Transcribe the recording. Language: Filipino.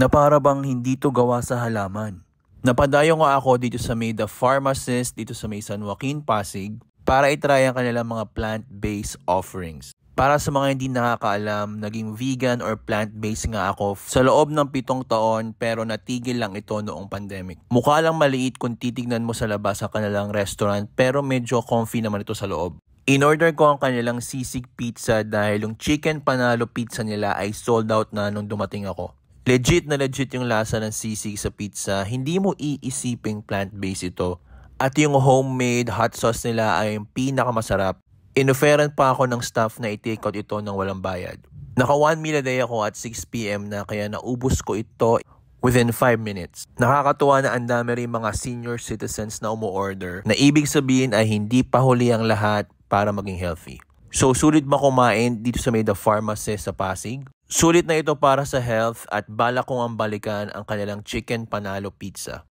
na para bang hindi to gawa sa halaman. Napadayo nga ako dito sa may The Pharmacist dito sa may San Joaquin, Pasig para itry ang kanilang mga plant-based offerings. Para sa mga hindi nakakaalam, naging vegan or plant-based nga ako sa loob ng 7 taon pero natigil lang ito noong pandemic. Mukha lang maliit kung titignan mo sa labas sa kanilang restaurant pero medyo comfy naman ito sa loob. In-order ko ang kanilang sisig pizza dahil yung chicken panalo pizza nila ay sold out na nung dumating ako. Legit na legit yung lasa ng sisig sa pizza, hindi mo iisiping plant-based ito. At yung homemade hot sauce nila ay yung pinakamasarap. Inoferan pa ako ng staff na i-take out ito ng walang bayad. Naka 1 meal a day ako at 6 PM na kaya naubos ko ito within 5 minutes. Nakakatuwa na ang dami rin mga senior citizens na umu-order na ibig sabihin ay hindi pa huli ang lahat para maging healthy. So sulit ba kumain dito sa may The Pharmacist sa Pasig? Sulit na ito para sa health at balak kong ang balikan ang kanilang chicken panalo pizza.